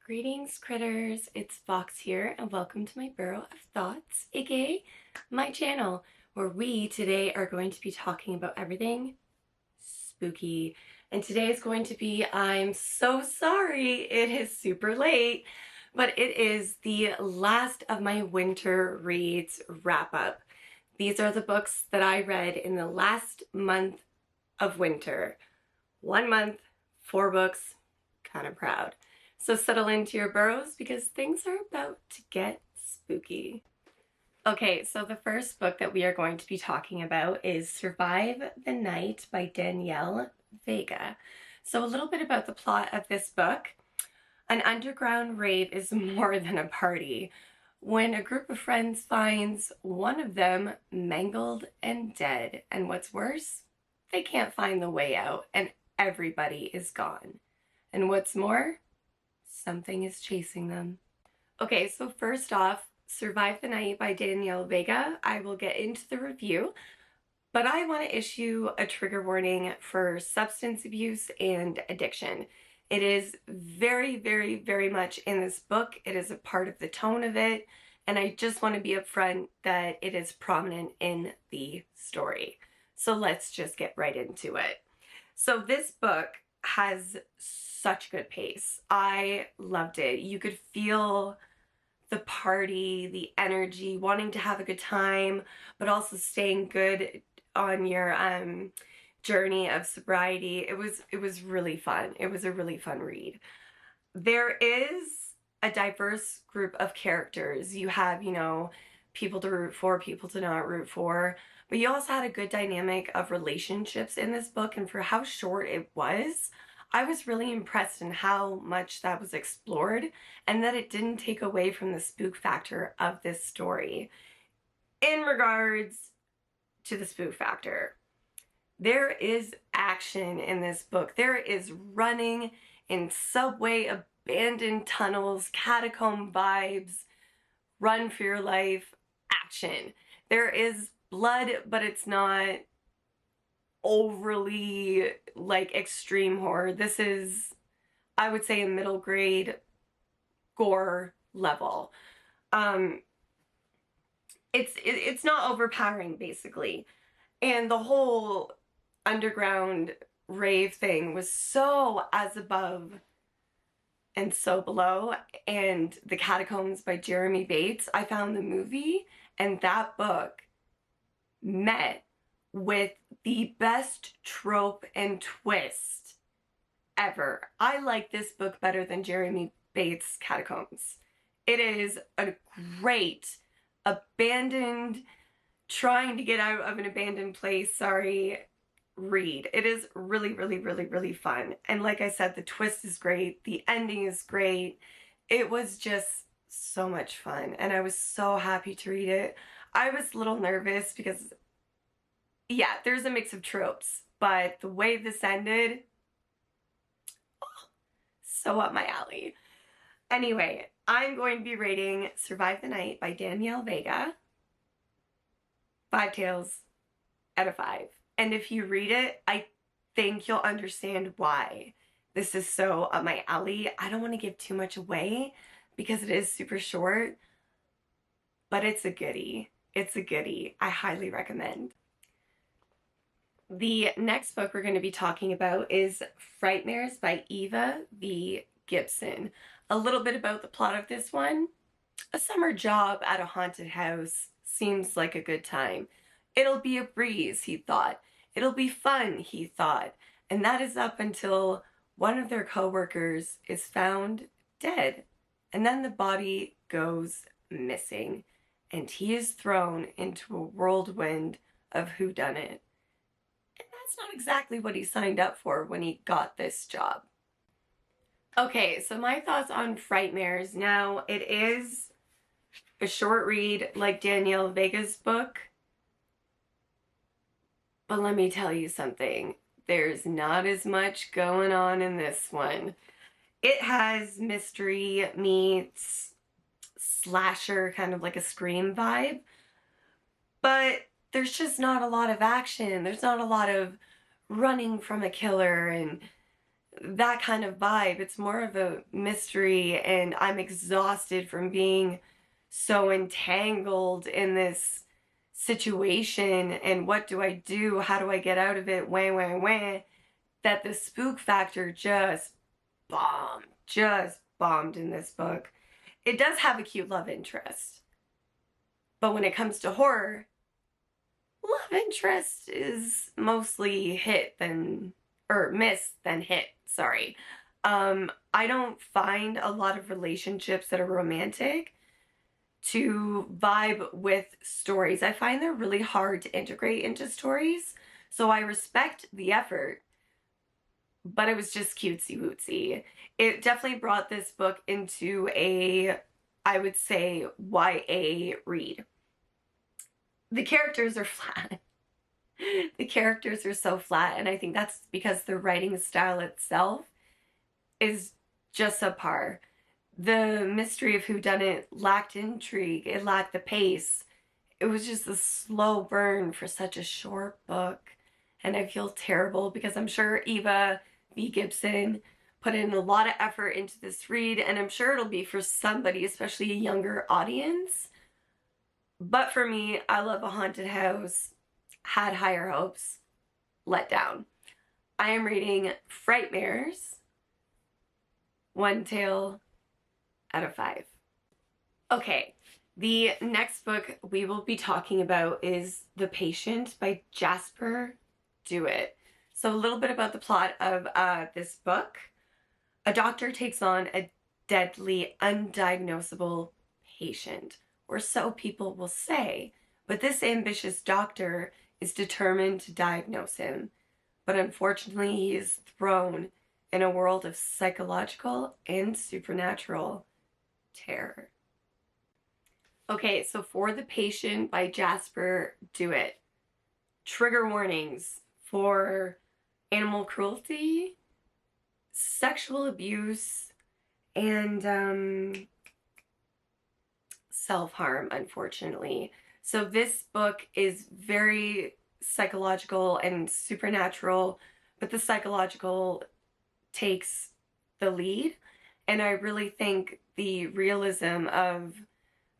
Greetings, critters. It's Fox here, and welcome to my Burrow of Thoughts, aka my channel, where we today are going to be talking about everything spooky. And today is going to be, I'm so sorry, it is super late, but it is the last of my winter reads wrap up. These are the books that I read in the last month of winter. 1 month, 4 books, kind of proud. So settle into your burrows because things are about to get spooky. Okay, so the first book that we are going to be talking about is Survive the Night by Danielle Vega. So a little bit about the plot of this book. An underground rave is more than a party when a group of friends finds one of them mangled and dead. And what's worse, they can't find the way out and everybody is gone. And what's more, something is chasing them. Okay, so first off, Survive the Night by Danielle Vega. I will get into the review, but I want to issue a trigger warning for substance abuse and addiction. It is very, very, very much in this book. It is a part of the tone of it, and I just want to be upfront that it is prominent in the story. So let's just get right into it. So this book has such good pace. I loved it. You could feel the party, the energy, wanting to have a good time, but also staying good on your journey of sobriety. It was really fun. It was a really fun read. There is a diverse group of characters. You have, people to root for, people to not root for, but you also had a good dynamic of relationships in this book, and for how short it was, I was really impressed in how much that was explored and that it didn't take away from the spook factor of this story. In regards to the spook factor, there is action in this book. There is running in subway, abandoned tunnels, catacomb vibes, run for your life, action. There is blood, but it's not overly extreme horror. This is, I would say, a middle grade gore level. It's not overpowering, basically. And the whole underground rave thing was so as above and so below. And The Catacombs by Jeremy Bates, I found the movie and that book met with the best trope and twist ever. I like this book better than Jeremy Bates' Catacombs. It is a great abandoned, trying to get out of an abandoned place, read. It is really, really, really, really fun. And like I said, the twist is great. The ending is great. It was just so much fun. And I was so happy to read it. I was a little nervous because, yeah, there's a mix of tropes, but the way this ended, so up my alley. Anyway, I'm going to be rating Survive the Night by Danielle Vega 5 tails out of 5. And if you read it, I think you'll understand why this is so up my alley. I don't want to give too much away because it is super short, but it's a goodie. It's a goodie. I highly recommend. The next book we're going to be talking about is Frightmares by Eva V. Gibson. A little bit about the plot of this one. A summer job at a haunted house seems like a good time. It'll be a breeze, he thought. It'll be fun, he thought. And that is up until one of their co-workers is found dead. And then the body goes missing. And he is thrown into a whirlwind of whodunit. And that's not exactly what he signed up for when he got this job. Okay, so my thoughts on Frightmares. Now, it is a short read like Danielle Vega's book. But let me tell you something. There's not as much going on in this one. It has mystery meets slasher, kind of like a Scream vibe. But there's just not a lot of action. There's not a lot of running from a killer and that kind of vibe. It's more of a mystery, and I'm exhausted from being so entangled in this situation. And what do I do? How do I get out of it? Wah, that the spook factor just bombed in this book. It does have a cute love interest, but when it comes to horror, love interest is mostly hit than, or miss than hit, sorry. I don't find a lot of relationships that are romantic to vibe with stories. I find they're really hard to integrate into stories, so I respect the effort, but it was just cutesy wootsy. It definitely brought this book into a, I would say, YA read. The characters are flat. The characters are so flat, and I think that's because the writing style itself is just subpar. The mystery of whodunit lacked intrigue, it lacked the pace. It was just a slow burn for such a short book, and I feel terrible because I'm sure Eva V. Gibson put in a lot of effort into this read, and I'm sure it'll be for somebody, especially a younger audience. But for me, I love a haunted house, had higher hopes, let down. I am reading Frightmares, 1 tail out of 5. Okay, the next book we will be talking about is The Patient by Jasper Dewitt. So a little bit about the plot of this book. A doctor takes on a deadly, undiagnosable patient, or so people will say, but this ambitious doctor is determined to diagnose him. But unfortunately, he is thrown in a world of psychological and supernatural terror. Okay, so for The Patient by Jasper Dewitt, trigger warnings for animal cruelty, sexual abuse, and self-harm, unfortunately. So this book is very psychological and supernatural, but the psychological takes the lead. And I really think the realism of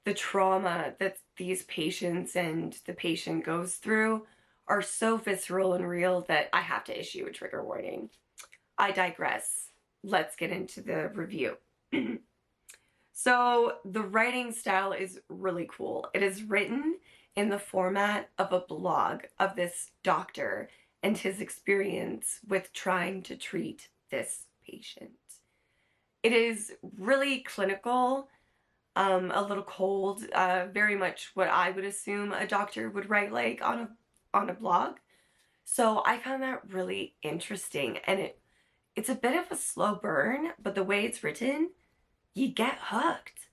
the trauma that these patients and the patient goes through are so visceral and real that I have to issue a trigger warning. I digress. Let's get into the review. So the writing style is really cool. It is written in the format of a blog of this doctor and his experience with trying to treat this patient. It is really clinical, a little cold, very much what I would assume a doctor would write like on a blog. So I found that really interesting, and it's a bit of a slow burn, but the way it's written, you get hooked.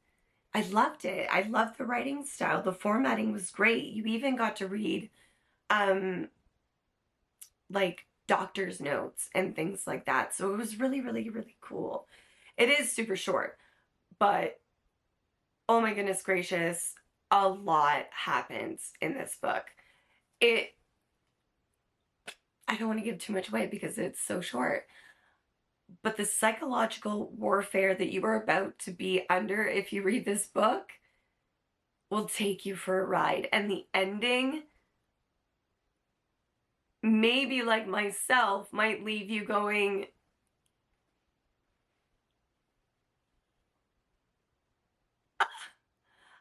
I loved it. I loved the writing style. The formatting was great. You even got to read like doctor's notes and things like that. So it was really, really, really cool. It is super short, but oh my goodness gracious, a lot happens in this book. I don't want to give too much away because it's so short, but the psychological warfare that you are about to be under if you read this book will take you for a ride. And the ending, maybe like myself, might leave you going,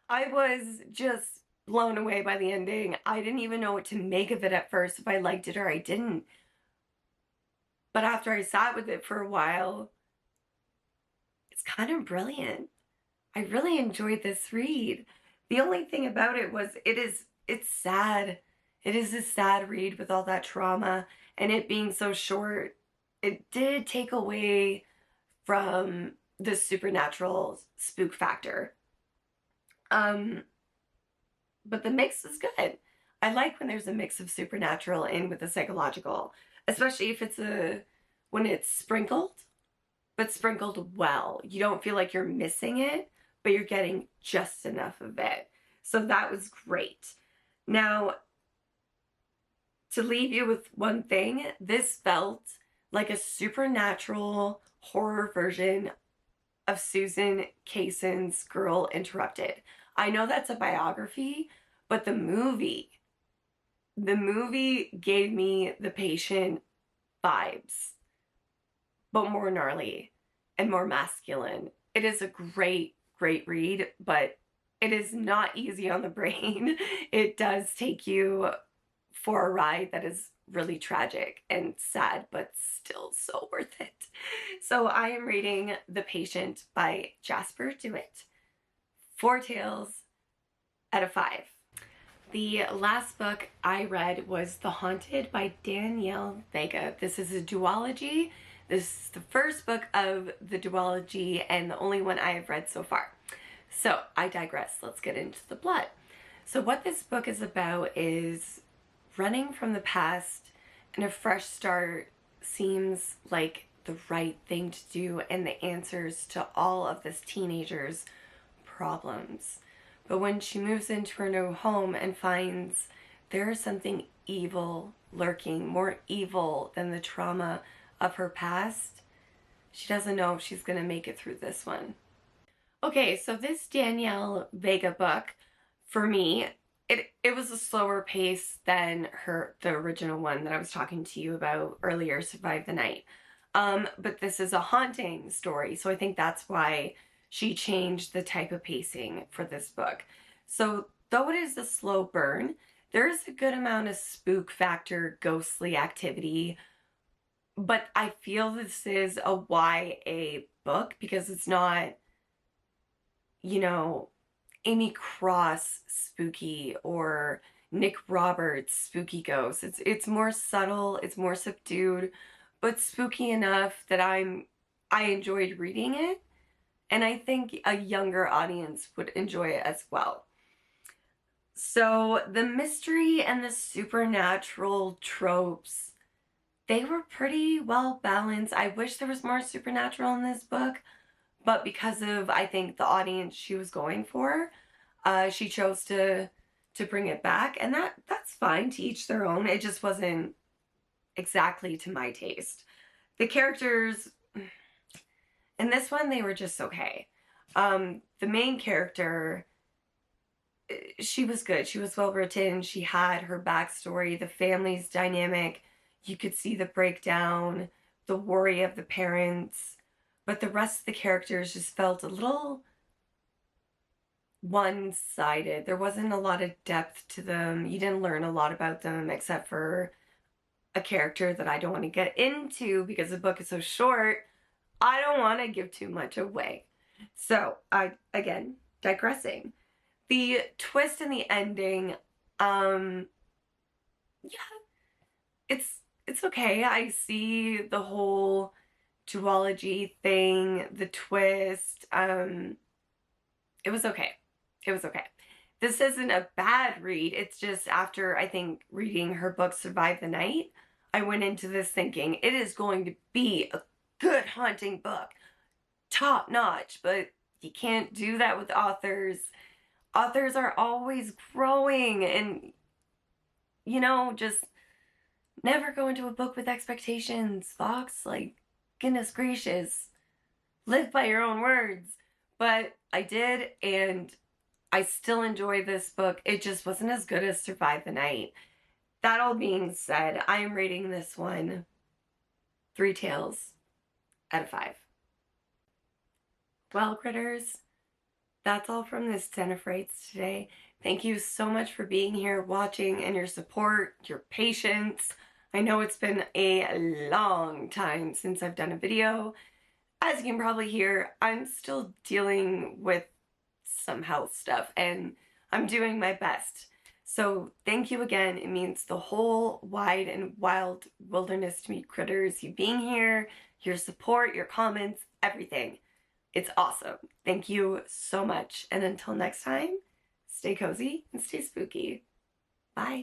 I was just blown away by the ending. I didn't even know what to make of it at first, if I liked it or I didn't. But after I sat with it for a while, it's kind of brilliant. I really enjoyed this read. The only thing about it was it's sad. It is a sad read with all that trauma, and it being so short, it did take away from the supernatural spook factor. But the mix is good. I like when there's a mix of supernatural in with the psychological, especially if when it's sprinkled, but sprinkled well. You don't feel like you're missing it, but you're getting just enough of it. So that was great. Now, to leave you with one thing, this felt like a supernatural horror version of Susan Kayson's Girl Interrupted. I know that's a biography, but the movie gave me The Patient vibes, but more gnarly and more masculine. It is a great, great read, but it is not easy on the brain. It does take you for a ride that is really tragic and sad, but still so worth it. So I am reading The Patient by Jasper DeWitt. 4 tails out of 5. The last book I read was The Haunted by Danielle Vega. This is a duology. This is the first book of the duology and the only one I have read so far. So I digress. Let's get into the plot. So what this book is about is running from the past, and a fresh start seems like the right thing to do and the answers to all of this teenager's problems. But when she moves into her new home and finds there is something evil lurking, more evil than the trauma of her past, she doesn't know if she's going to make it through this one. Okay, so this Danielle Vega book, for me, it was a slower pace than the original one that I was talking to you about earlier, Survive the Night. But this is a haunting story, so I think that's why she changed the type of pacing for this book. So though it is a slow burn, there is a good amount of spook factor, ghostly activity, but I feel this is a YA book because it's not, you know, Amy Cross spooky or Nick Roberts spooky ghosts. It's more subtle, it's more subdued, but spooky enough that I enjoyed reading it. And I think a younger audience would enjoy it as well. So the mystery and the supernatural tropes, they were pretty well balanced. I wish there was more supernatural in this book, but because of, I think, the audience she was going for, she chose to bring it back. And that's fine, to each their own. It just wasn't exactly to my taste. The characters in this one, they were just okay. The main character, she was good. She was well written. She had her backstory, the family's dynamic. You could see the breakdown, the worry of the parents. But the rest of the characters just felt a little one-sided. There wasn't a lot of depth to them. You didn't learn a lot about them except for a character that I don't want to get into because the book is so short. I don't want to give too much away. So, again, digressing. The twist in the ending, yeah, it's okay. I see the whole duology thing, the twist. It was okay. It was okay. This isn't a bad read. It's just after, I think, reading her book, Survive the Night, I went into this thinking it is going to be a good haunting book. Top notch. But you can't do that with authors. Authors are always growing and, you know, just never go into a book with expectations, Fox. Like, goodness gracious. Live by your own words. But I did, and I still enjoy this book. It just wasn't as good as Survive the Night. That all being said, I am rating this one 3 tails out of 5. Well, critters, that's all from this Den of Frights today. Thank you so much for being here, watching, and your support, your patience. I know it's been a long time since I've done a video. As you can probably hear, I'm still dealing with some health stuff, and I'm doing my best. So thank you again. It means the whole wide and wild wilderness to me, critters. You being here, your support, your comments, everything. It's awesome. Thank you so much. And until next time, stay cozy and stay spooky. Bye.